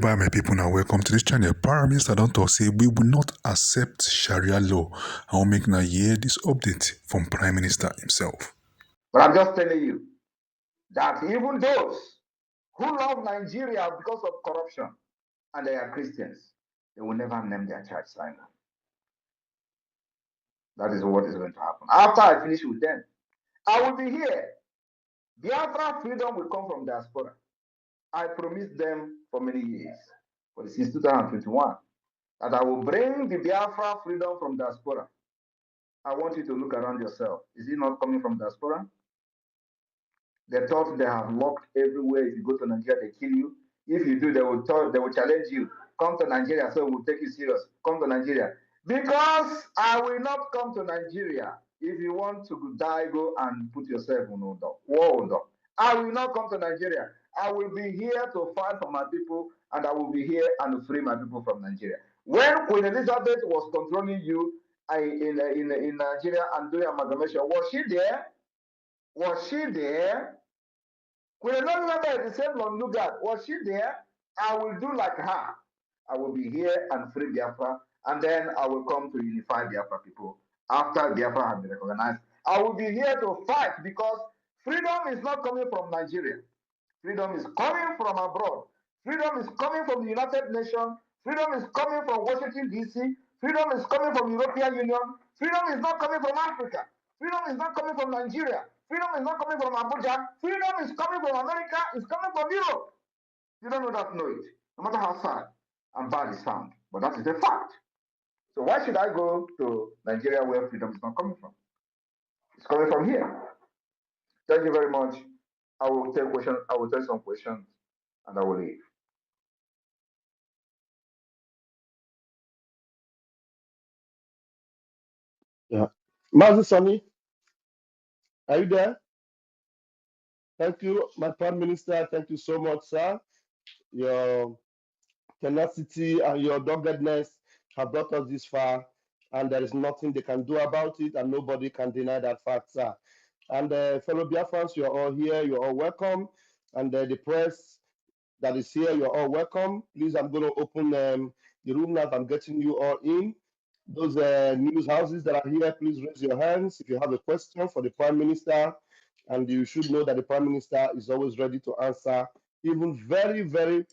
Alright, my people, now welcome to this channel. Prime Minister don't talk say we will not accept Sharia law. I will make now hear this update from Prime Minister himself. But I'm just telling you that even those who love Nigeria because of corruption and they are Christians, they will never name their child Simon. That is what is going to happen. After I finish with them, I will be here. Biafra freedom will come from diaspora. I promised them for many years, but since 2021, that I will bring the Biafra freedom from diaspora. I want you to look around yourself. Is it not coming from diaspora? They thought they have locked everywhere. If you go to Nigeria, they kill you. If you do, they will challenge you. Come to Nigeria, so we'll take you serious. Come to Nigeria. Because I will not come to Nigeria. If you want to die, go and put yourself on war. I will not come to Nigeria. I will be here to fight for my people, and I will be here and free my people from Nigeria. When Queen Elizabeth was controlling you in Nigeria and doing amalgamation, was she there? Was she there? Queen Elizabeth, the same Lugard, was she there? I will do like her. I will be here and free Biafra, and then I will come to unify Biafra people after Biafra has been recognized. I will be here to fight because freedom is not coming from Nigeria. Freedom is coming from abroad. Freedom is coming from the United Nations. Freedom is coming from Washington, D.C. Freedom is coming from the European Union. Freedom is not coming from Africa. Freedom is not coming from Nigeria. Freedom is not coming from Abuja. Freedom is coming from America. It's coming from Europe. You don't know that, know it. No matter how sad and bad it sounds. But that is a fact. So why should I go to Nigeria where freedom is not coming from? It's coming from here. Thank you very much. I will take questions. I will take some questions and I will leave. Yeah. Mazi Sani, are you there? Thank you, my Prime Minister. Thank you so much, sir. Your tenacity and your doggedness have brought us this far, and there is nothing they can do about it, and nobody can deny that fact, sir. And fellow Biafrans, you're all here, you're all welcome. And the press that is here, you're all welcome. Please, I'm going to open the room now. I'm getting you all in. Those news houses that are here, please raise your hands if you have a question for the Prime Minister. And you should know that the Prime Minister is always ready to answer even very, very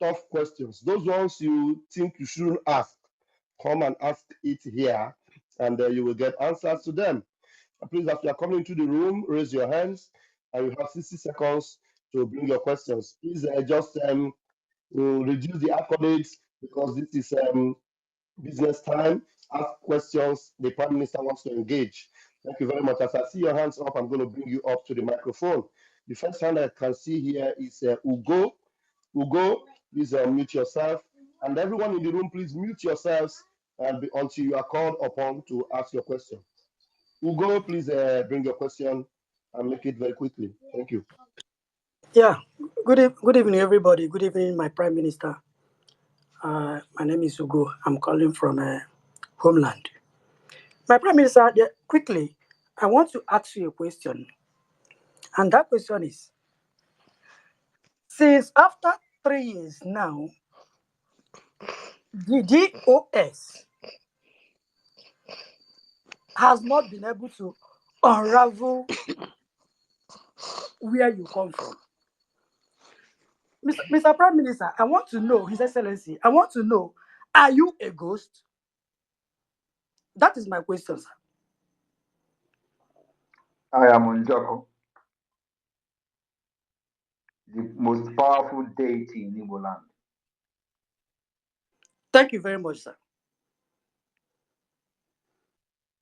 tough questions. Those ones you think you shouldn't ask, come and ask it here, and you will get answers to them. Please, as you are coming into the room, raise your hands, and you have 60 seconds to bring your questions. Please just reduce the accolades because this is business time. Ask questions. The Prime Minister wants to engage. Thank you very much. As I see your hands up, I'm going to bring you up to the microphone. The first hand I can see here is Ugo. Ugo, please mute yourself. And everyone in the room, please mute yourselves until you are called upon to ask your question. Ugo, please bring your question and make it very quickly. Thank you. Yeah, good evening, everybody. Good evening, my Prime Minister. My name is Ugo. I'm calling from Homeland. My Prime Minister, quickly, I want to ask you a question. And that question is, since after 3 years now, the DOS has not been able to unravel where you come from. Mr. Prime Minister, I want to know, His Excellency, I want to know, are you a ghost? That is my question, sir. I am Unjoko, the most powerful deity in Igbo land. Thank you very much, sir.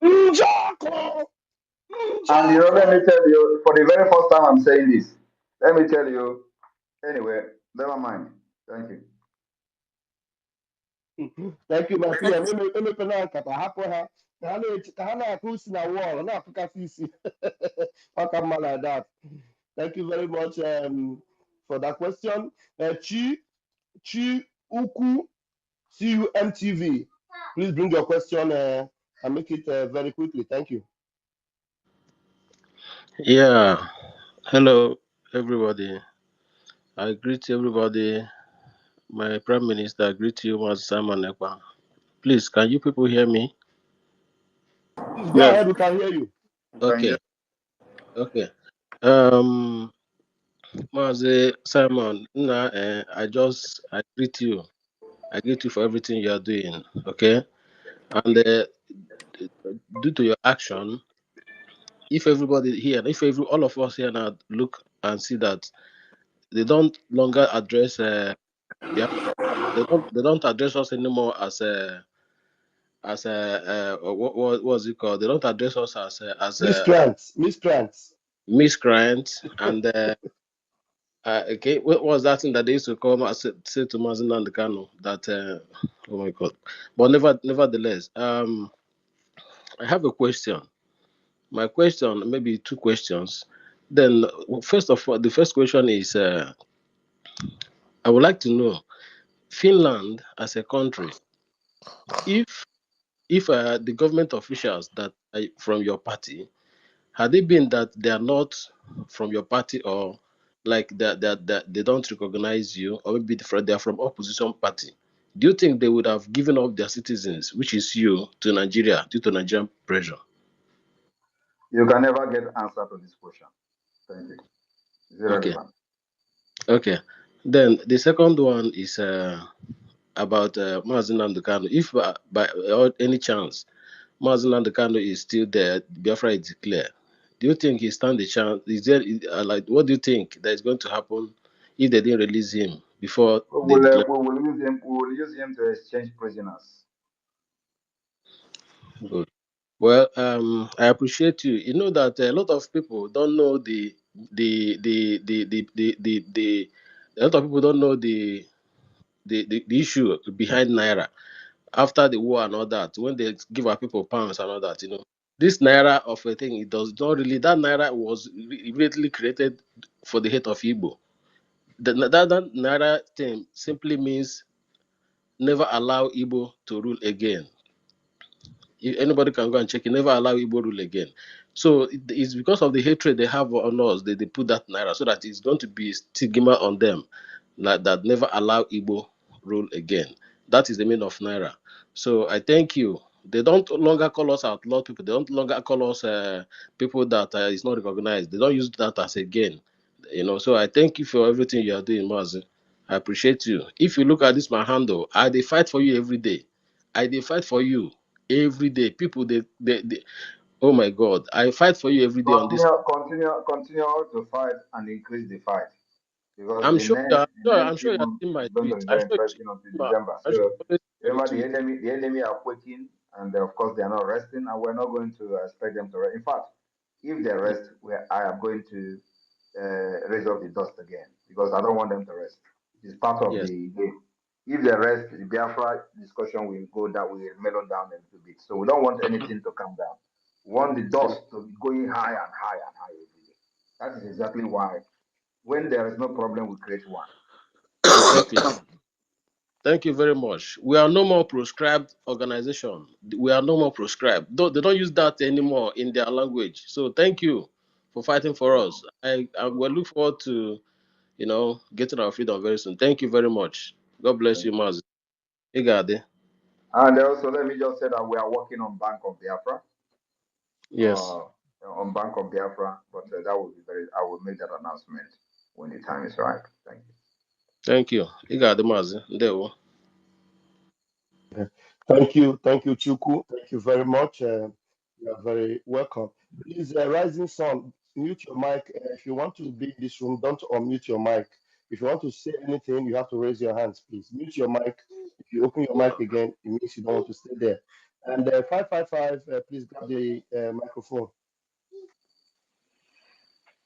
Njoko! And you know, let me tell you, for the very first time I'm saying this, let me tell you, anyway, never mind. Thank you. Thank you, my PM. Like that. Thank you very much for that question. Chi Uku CUMTV. Please bring your question and make it very quickly. Thank you. Yeah, hello everybody. I greet everybody, my Prime Minister. I greet you, Master Simon Ekpa. Please, can you people hear me? Please go Yes. ahead, we can hear you. Okay. Okay. Master Simon, I greet you. I greet you for everything you are doing. Okay. And due to your action, if everybody here, all of us here now look and see that they don't longer address Biafra, they don't address us anymore as what was it called? They don't address us as Miscreants. miscreants and okay, what was that thing that they used to call say to Mazin and the Kano that oh my god. But nevertheless, I have a question. My question, maybe two questions. Then first of all, the first question is I would like to know Finland as a country, if the government officials that are from your party, had it been that they are not from your party or like that they don't recognize you, or maybe they are from opposition party, do you think they would have given up their citizens, which is you, to Nigeria due to Nigerian pressure? You can never get answer to this question. Thank you. It's Okay. irrelevant. Okay. Then the second one is about Mazin Kanu. If by any chance Mazin Kanu is still there, Biafra is declared, do you think he stand a chance? Is there like what do you think that is going to happen if they didn't release him before they declare? We will use him. We will use him to exchange prisoners. Good. Well, I appreciate you. You know that a lot of people don't know the a lot of people don't know the issue behind Naira after the war and all that. When they give our people pounds and all that, this Naira of a thing, it does not really. That Naira was immediately created for the hate of Igbo. That Naira thing simply means never allow Igbo to rule again. If anybody can go and check it, never allow Igbo rule again. So it's because of the hatred they have on us that they put that Naira so that it's going to be stigma on them, like that never allow Igbo rule again. That is the meaning of Naira. So I thank you. They don't longer call us outlawed people. They don't longer call us people that is not recognized. They don't use that as a gain. So I thank you for everything you are doing, Mazi. I appreciate you. If you look at this, my handle, I they fight for you every day. I they fight for you every day. People, they oh my God, I fight for you every day on this. Continue to fight and increase the fight, because I'm sure you are. the I'm next sure you have season seen my is going to tweet. be I'm very sure interesting until you December. I'm sure So you always see my remember, tweet. the enemy are quaking, and of course they are not resting, and we're not going to expect them to rest. In fact, if they rest, I am going to raise up the dust again, because I don't want them to rest. It's part of Yes. the game. If they rest, the Biafra discussion will go down, will mellow down a little bit. So we don't want anything to come down. We want the dust to be going high and high and high every day. That is exactly why when there is no problem, we create one. Thank you. Thank you very much. We are no more proscribed organization. We are no more proscribed. They don't use that anymore in their language. So thank you for fighting for us. I will look forward to getting our freedom very soon. Thank you very much. God bless you, Maz. Igade. And also, let me just say that we are working on Bank of Biafra. Yes. On Bank of Biafra, but that will be I will make that announcement when the time is right. Thank you. Thank you. Igade, Maz. Ndewo. Thank you, Chuku. Thank you very much. You are very welcome. Please, Rising Sun, mute your mic. If you want to be in this room, don't unmute your mic. If you want to say anything, you have to raise your hands, please. Mute your mic. If you open your mic again, it means you don't want to stay there. And 555, please grab the microphone.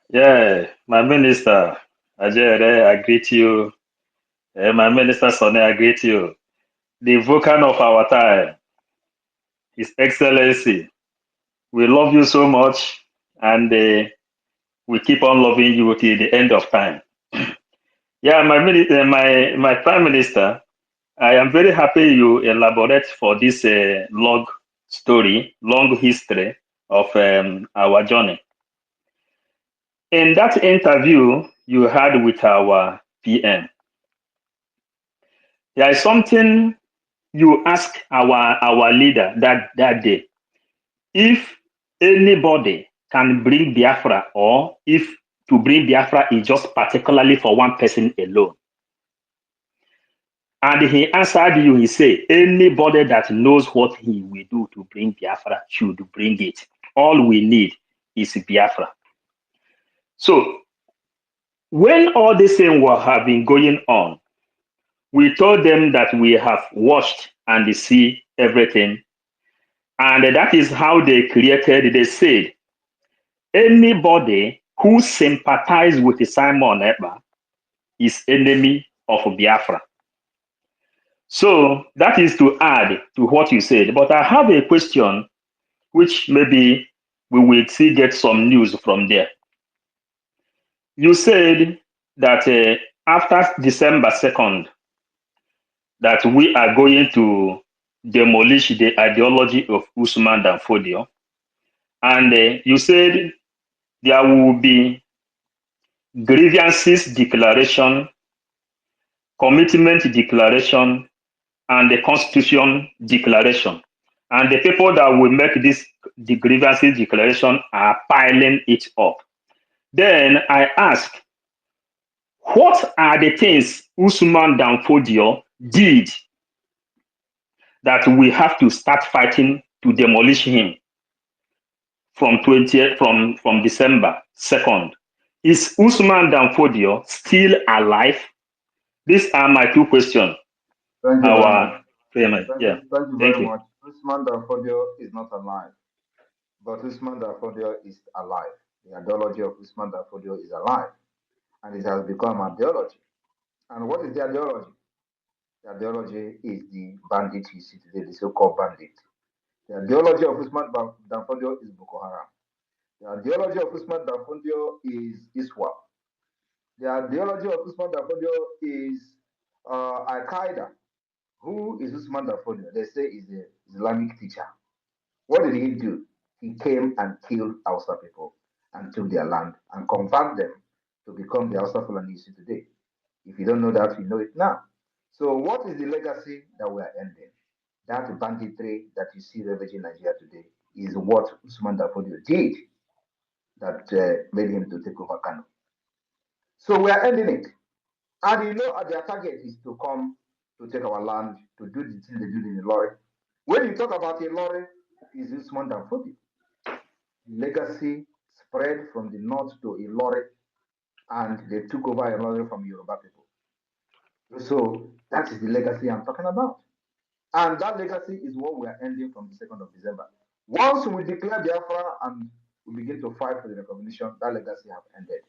Yeah, my minister, Ajere, I greet you. My minister, Sonny, I greet you. The Vulcan of our time, His Excellency. We love you so much, and we keep on loving you till the end of time. Yeah, my Prime Minister, I am very happy you elaborate for this long history of our journey. In that interview you had with our PM, There is something you ask our leader that day. If anybody can bring Biafra, or if to bring Biafra is just particularly for one person alone. And he answered you, he said, anybody that knows what he will do to bring Biafra should bring it. All we need is Biafra. So when all these things have been going on, we told them that we have watched and see everything. And that is how they said, anybody who sympathizes with Simon Ekpa is enemy of Biafra. So that is to add to what you said. But I have a question, which maybe we will still get some news from there. You said that after December 2nd, that we are going to demolish the ideology of Usman Dan Fodio. And you said there will be grievances declaration, commitment declaration, and the constitution declaration. And the people that will make the grievances declaration are piling it up. Then I ask, what are the things Usman Dan Fodio did that we have to start fighting to demolish him from December 2nd? Is Usman Dan Fodio still alive? These are my two questions. Thank you very much. Yeah. Thank you very much. Usman Dan Fodio is not alive, but Usman Dan Fodio is alive. The ideology of Usman Dan Fodio is alive, and it has become ideology. And what is the ideology? The ideology is the bandit you see today, the so-called bandit. The ideology of Usman Dan Fodio is Boko Haram. The ideology of Usman Dan Fodio is ISWAP. The ideology of Usman Dan Fodio is Al Qaeda. Who is Usman Dan Fodio? They say he's an Islamic teacher. What did he do? He came and killed Hausa people and took their land and converted them to become the Hausa Fulani you see today. If you don't know that, you know it now. So what is the legacy that we are ending? That banditry that you see ravaging Nigeria today is what Usman Dan Fodio did that made him to take over Kano. So we are ending it. And you know, their target is to come to take our land, to do the thing they did in Ilori. When you talk about Ilori, is Usman Dan Fodio. Legacy spread from the north to Ilori, and they took over Ilori from Yoruba people. So that is the legacy I'm talking about. And that legacy is what we are ending from the 2nd of December. Once we declare Biafra and we begin to fight for the recognition, that legacy has ended,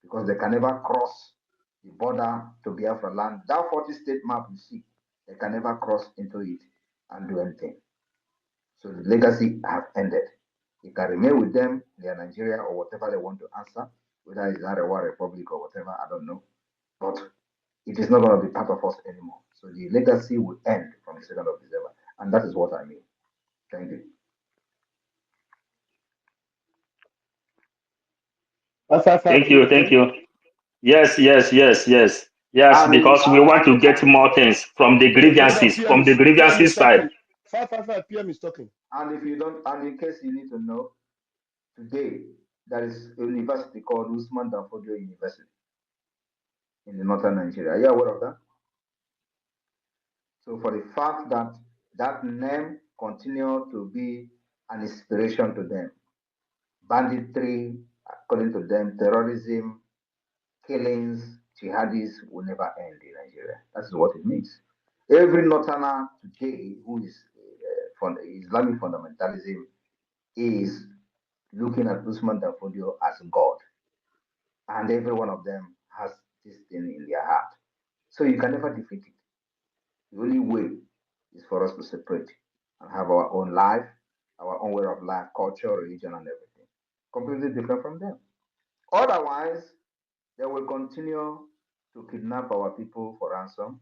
because they can never cross the border to Biafra land. That 40-state map you see, they can never cross into it and do anything. So the legacy has ended. You can remain with them, they are Nigeria or whatever they want to answer, whether it's Arewa Republic or whatever, I don't know. But it is not going to be part of us anymore. So the legacy will end from the 2nd of December. And that is what I mean. Thank you. Thank you. Yes, because we want to get more things from the grievances side. 555 PM is talking. And if you don't, and in case you need to know, today there is a university called Usman Dan Fodio University in the northern Nigeria. Are you aware of that? So for the fact that that name continues to be an inspiration to them, banditry, according to them, terrorism, killings, jihadis will never end in Nigeria. That's what it means. Every northerner today who is Islamic fundamentalism is looking at Usman Dan Fodio as God. And every one of them has this thing in their heart. So you can never defeat it. The only way is for us to separate and have our own life, our own way of life, culture, religion, and everything. Completely different from them. Otherwise, they will continue to kidnap our people for ransom.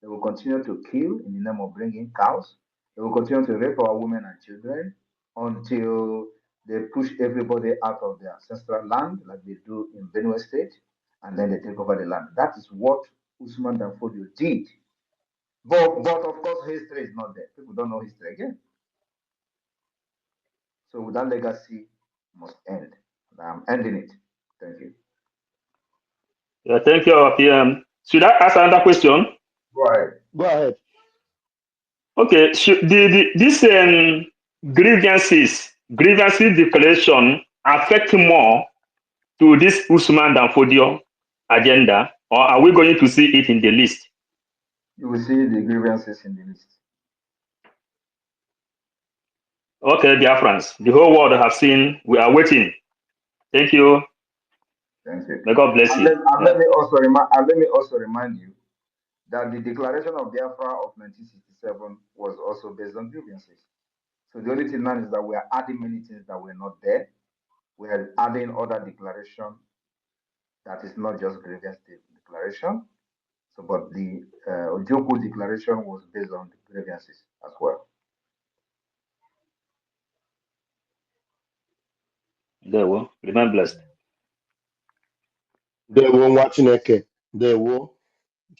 They will continue to kill in the name of bringing cows. They will continue to rape our women and children until they push everybody out of their ancestral land, like they do in Benue State, and then they take over the land. That is what Usman Dan Fodio did But of course, history is not there. People don't know history again. So that legacy must end. I'm ending it. Thank you. Yeah, thank you, our PM. Should I ask another question? Go ahead. Go ahead. Okay, should this grievances declaration affect more to this Usman than Fodio agenda, or are we going to see it in the list? You will see the grievances in the list. Okay, dear friends, the whole world have seen. We are waiting. Thank you. Thank you. May God bless And you. let me also remind you that the declaration of Biafra of 1967 was also based on grievances. So the only thing now is that we are adding many things that were not there. We are adding other declaration that is not just grievance declaration. So, but the Ojukwu declaration was based on the grievances as well. There we go. Remain blessed. They were watching. Okay. They were.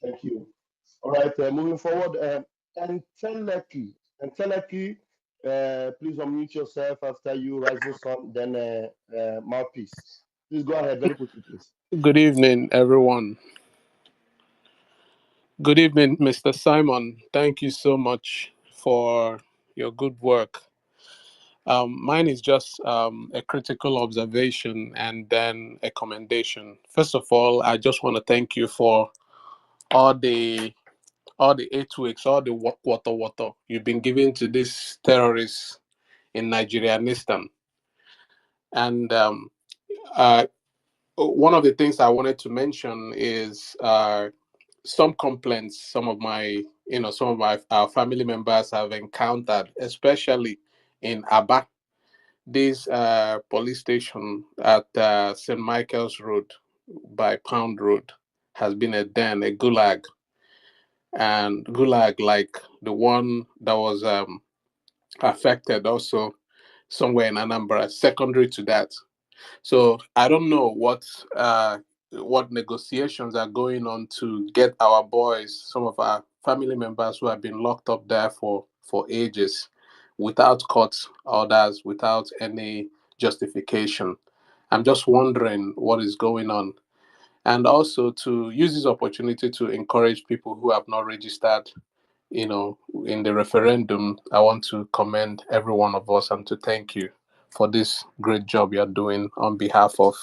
Thank you. All right. Moving forward. Anteleki. Please unmute yourself after you, Rising Sun. Then Mouthpiece. Please go ahead very quickly, please. Good evening, everyone. Good evening, Mr. Simon. Thank you so much for your good work. Mine is just a critical observation and then a commendation. First of all, I just want to thank you for all the 8 weeks, all the water you've been giving to these terrorists in Nigerianistan. And one of the things I wanted to mention is some complaints some of our family members have encountered, especially in Aba. This police station at St. Michael's Road by Pound Road has been a den, a gulag, and gulag like the one that was affected also somewhere in Anambra, secondary to that. So I don't know what negotiations are going on to get our boys, some of our family members who have been locked up there for ages, without court orders, without any justification. I'm just wondering what is going on. And also to use this opportunity to encourage people who have not registered, in the referendum. I want to commend every one of us and to thank you for this great job you're doing on behalf of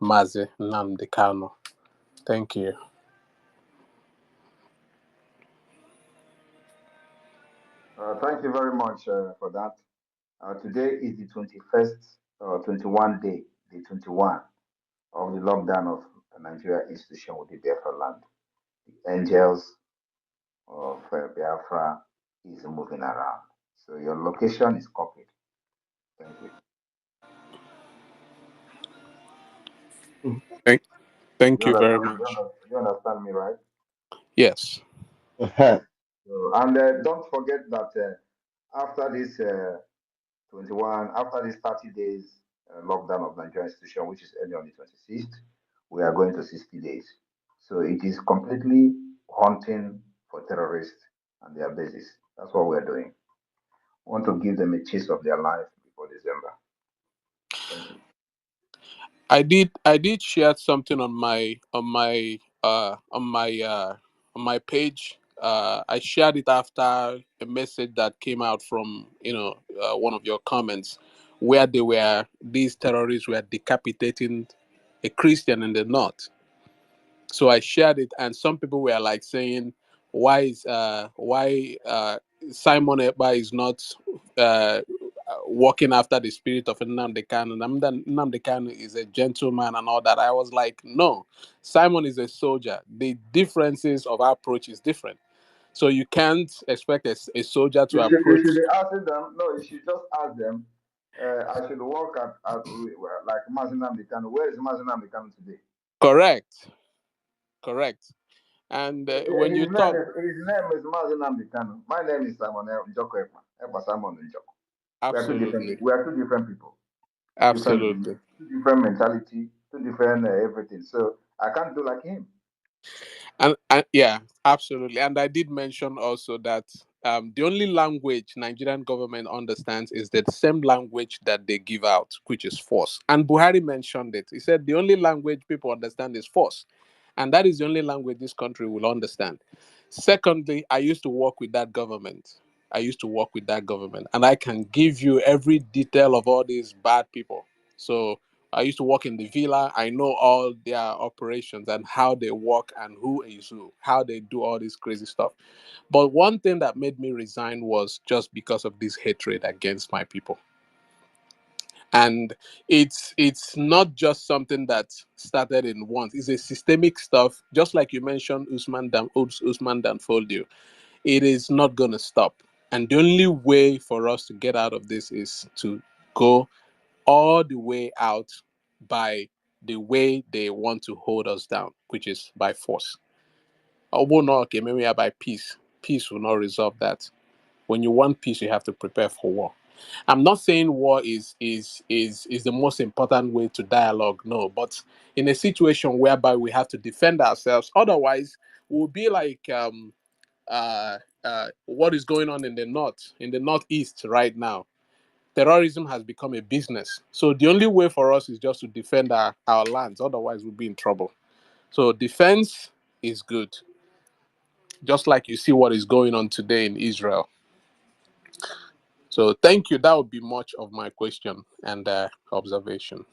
Mazi Nnamdi Kanu. Thank you. Thank you very much for that. Today is the 21st, 21 day, the 21 of the lockdown of Nigeria institution with the Biafra land. The angels of Biafra is moving around. So your location is copied. Thank you. Thank you very much. You understand me, right? Yes. Uh-huh. So, and don't forget that after this 21, after this 30 days lockdown of Nigerian institution, which is ending on the 26th, we are going to 60 days. So it is completely hunting for terrorists and their bases. That's what we're doing. We want to give them a taste of their life before December. Thank you. I did share something on my page. I shared it after a message that came out from one of your comments, where these terrorists were decapitating a Christian in the north. So I shared it, and some people were like saying, why Simon Ekpa is not walking after the spirit of Nnamdi Kanu. Nnamdi Kanu is a gentleman and all that. I was like, no, Simon is a soldier. The differences of our approach is different. So you can't expect a soldier to approach. You should be asking them. No, you should just ask them. I should work at like Mazinam Kanu. Where is Mazinam Kanu today? Correct. And when you talk, his name is Mazinam Kanu. My name is Simon Njoko Ekpa Simon Njoko. absolutely, We are two different people. absolutely. Two different mentality, two different everything. So I can't do like him. And yeah, absolutely. And I did mention also that the only language Nigerian government understands is the same language that they give out, which is force. And Buhari mentioned it. He said the only language people understand is force. And that is the only language this country will understand. Secondly, I used to work with that government. And I can give you every detail of all these bad people. So I used to work in the villa. I know all their operations and how they work and who is who, how they do all this crazy stuff. But one thing that made me resign was just because of this hatred against my people. And it's not just something that started in once. It's a systemic stuff. Just like you mentioned, Usman Danfodio, it is not going to stop. And the only way for us to get out of this is to go all the way out by the way they want to hold us down, which is by force. Although not okay, maybe by peace. Peace will not resolve that. When you want peace, you have to prepare for war. I'm not saying war is the most important way to dialogue, no, but in a situation whereby we have to defend ourselves, otherwise we'll be like what is going on in the northeast right now. Terrorism has become a business. So the only way for us is just to defend our lands. Otherwise, we'll be in trouble. So defense is good. Just like you see what is going on today in Israel. So thank you. That would be much of my question and observation.